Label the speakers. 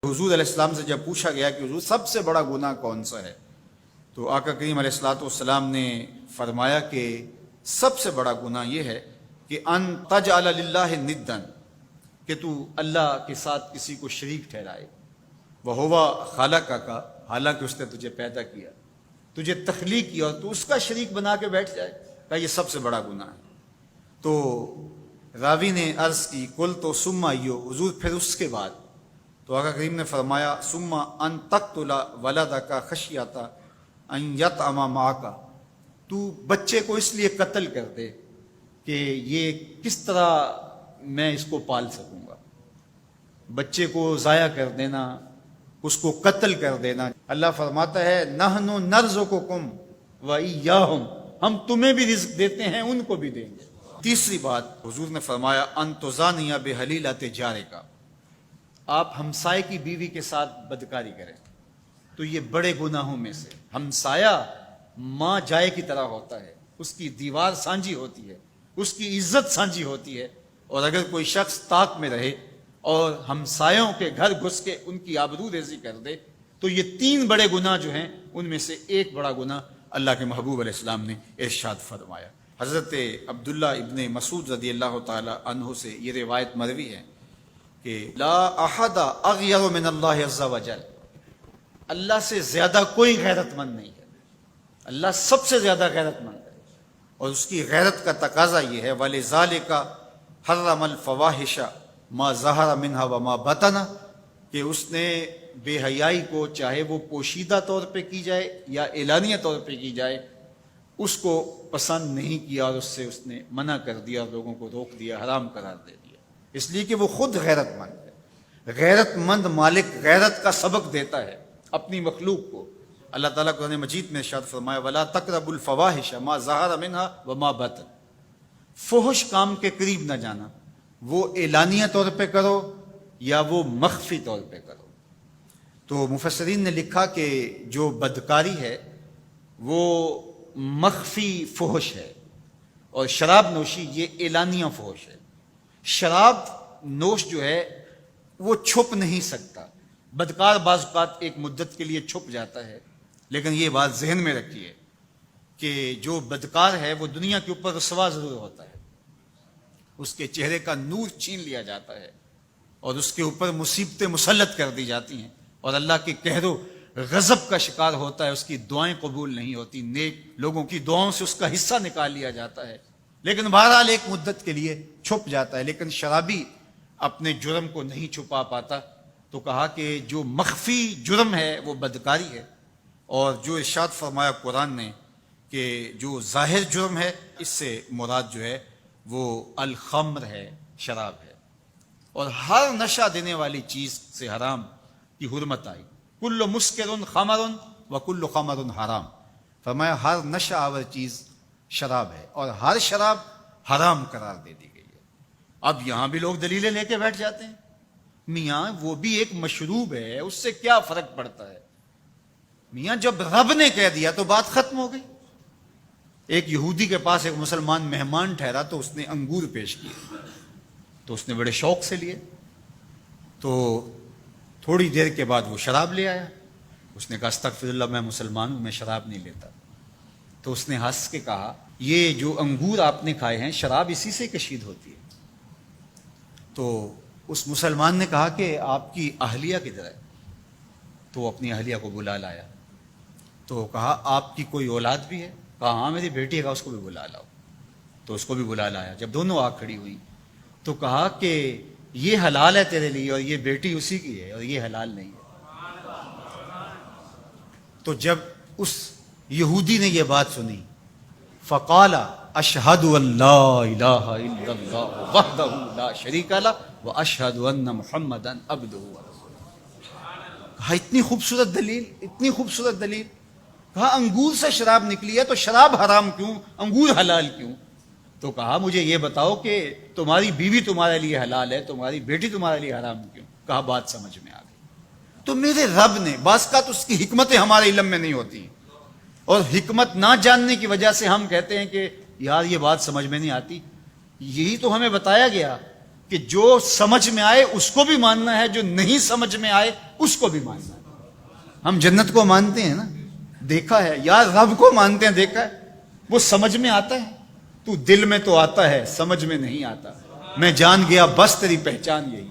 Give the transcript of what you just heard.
Speaker 1: حضور علیہ السلام سے جب پوچھا گیا کہ حضور سب سے بڑا گناہ کون سا ہے، تو آقا کریم علیہ الصلوۃ والسلام نے فرمایا کہ سب سے بڑا گناہ یہ ہے کہ ان تجعل للہ ندا، کہ تو اللہ کے ساتھ کسی کو شریک ٹھہرائے، وہو خلقک، حالانکہ اس نے تجھے پیدا کیا، تجھے تخلیق کیا اور تو اس کا شریک بنا کے بیٹھ جائے، کہ یہ سب سے بڑا گناہ ہے۔ تو راوی نے عرض کی کل تو ثم ایو، حضور پھر اس کے بعد؟ تو آقا کریم نے فرمایا ثم ان تقتل ولدک خشیۃ ان یطعم معک، تو بچے کو اس لیے قتل کر دے کہ یہ کس طرح میں اس کو پال سکوں گا، بچے کو ضائع کر دینا، اس کو قتل کر دینا۔ اللہ فرماتا ہے نحن نرزقکم وایاہم، ہم تمہیں بھی رزق دیتے ہیں ان کو بھی دیں گے۔ تیسری بات حضور نے فرمایا ان تزانی بحلیلۃ جارک، آپ ہمسائے کی بیوی کے ساتھ بدکاری کریں، تو یہ بڑے گناہوں میں سے۔ ہمسایہ ماں جائے کی طرح ہوتا ہے، اس کی دیوار سانجھی ہوتی ہے، اس کی عزت سانجھی ہوتی ہے، اور اگر کوئی شخص طاق میں رہے اور ہمسایوں کے گھر گھس کے ان کی آبرو ریزی کر دے، تو یہ تین بڑے گناہ جو ہیں ان میں سے ایک بڑا گناہ اللہ کے محبوب علیہ السلام نے ارشاد فرمایا۔ حضرت عبداللہ ابن مسعود رضی اللہ تعالی عنہ سے یہ روایت مروی ہے کہ لا احد اغیر من اللہ عز وجل، اللہ سے زیادہ کوئی غیرت مند نہیں ہے، اللہ سب سے زیادہ غیرت مند ہے، اور اس کی غیرت کا تقاضا یہ ہے وَلِذَلِكَ حَرَّمَ الْفَوَاحِشَ مَا ظَهَرَ مِنْهَا وَمَا بَطَنَ، کہ اس نے بے حیائی کو چاہے وہ پوشیدہ طور پہ کی جائے یا اعلانیہ طور پہ کی جائے اس کو پسند نہیں کیا، اور اس نے منع کر دیا اور لوگوں کو روک دیا، حرام قرار دے دیا، اس لیے کہ وہ خود غیرت مند ہے۔ غیرت مند مالک غیرت کا سبق دیتا ہے اپنی مخلوق کو۔ اللہ تعالیٰ قرآن مجید میں ارشاد فرمایا وَلَا تَقْرَبُوا الْفَوَاحِشَ مَا ظَهَرَ مِنْهَا وَمَا بَطَنَ، فحش کام کے قریب نہ جانا، وہ اعلانیہ طور پہ کرو یا وہ مخفی طور پہ کرو۔ تو مفسرین نے لکھا کہ جو بدکاری ہے وہ مخفی فحش ہے، اور شراب نوشی یہ اعلانیہ فحش ہے۔ شراب نوش جو ہے وہ چھپ نہیں سکتا، بدکار بعض اوقات ایک مدت کے لیے چھپ جاتا ہے، لیکن یہ بات ذہن میں رکھیے کہ جو بدکار ہے وہ دنیا کے اوپر رسوا ضرور ہوتا ہے، اس کے چہرے کا نور چھین لیا جاتا ہے اور اس کے اوپر مصیبتیں مسلط کر دی جاتی ہیں، اور اللہ کے قہر و غضب کا شکار ہوتا ہے، اس کی دعائیں قبول نہیں ہوتی، نیک لوگوں کی دعاؤں سے اس کا حصہ نکال لیا جاتا ہے، لیکن بہرحال ایک مدت کے لیے چھپ جاتا ہے۔ لیکن شرابی اپنے جرم کو نہیں چھپا پاتا، تو کہا کہ جو مخفی جرم ہے وہ بدکاری ہے، اور جو ارشاد فرمایا قرآن نے کہ جو ظاہر جرم ہے اس سے مراد جو ہے وہ الخمر ہے، شراب ہے، اور ہر نشہ دینے والی چیز سے حرام کی حرمت آئی۔ کل مسکر خمر وکل خمر حرام، فرمایا ہر نشہ آور چیز شراب ہے اور ہر شراب حرام قرار دے دی گئی ہے۔ اب یہاں بھی لوگ دلیلیں لے کے بیٹھ جاتے ہیں، میاں وہ بھی ایک مشروب ہے، اس سے کیا فرق پڑتا ہے؟ میاں جب رب نے کہہ دیا تو بات ختم ہو گئی۔ ایک یہودی کے پاس ایک مسلمان مہمان ٹھہرا تو اس نے انگور پیش کیے، تو اس نے بڑے شوق سے لیے، تو تھوڑی دیر کے بعد وہ شراب لے آیا۔ اس نے کہا استغفر اللہ، میں مسلمان ہوں، میں شراب نہیں لیتا۔ تو اس نے ہنس کے کہا یہ جو انگور آپ نے کھائے ہیں شراب اسی سے کشید ہوتی ہے۔ تو اس مسلمان نے کہا کہ آپ کی اہلیہ کدھر ہے؟ تو اپنی اہلیہ کو بلا لایا، تو کہا آپ کی کوئی اولاد بھی ہے؟ کہا ہاں میری بیٹی ہے، اس کو بھی بلا لاؤ۔ تو اس کو بھی بلا لایا۔ جب دونوں آ کھڑی ہوئی تو کہا کہ یہ حلال ہے تیرے لیے اور یہ بیٹی اسی کی ہے، اور یہ حلال نہیں ہے۔ تو جب اس یہودی نے یہ بات سنی فقال اشہد ان لا الہ الا اللہ وحدہ لا شریک لہ واشہد ان محمدا عبدہ ورسولہ۔ کہا اتنی خوبصورت دلیل، اتنی خوبصورت دلیل۔ کہا انگور سے شراب نکلی ہے تو شراب حرام کیوں، انگور حلال کیوں؟ تو کہا مجھے یہ بتاؤ کہ تمہاری بیوی تمہارے لیے حلال ہے، تمہاری بیٹی تمہارے لیے حرام کیوں؟ کہا بات سمجھ میں آ گئی۔ تو میرے رب نے بعض کا تو اس کی حکمتیں ہمارے علم میں نہیں ہوتی، اور حکمت نہ جاننے کی وجہ سے ہم کہتے ہیں کہ یار یہ بات سمجھ میں نہیں آتی۔ یہی تو ہمیں بتایا گیا کہ جو سمجھ میں آئے اس کو بھی ماننا ہے، جو نہیں سمجھ میں آئے اس کو بھی ماننا ہے۔ ہم جنت کو مانتے ہیں نا، دیکھا ہے، یا رب کو مانتے ہیں، دیکھا ہے، وہ سمجھ میں آتا ہے، تو دل میں تو آتا ہے، سمجھ میں نہیں آتا، میں جان گیا بس تیری پہچان یہی۔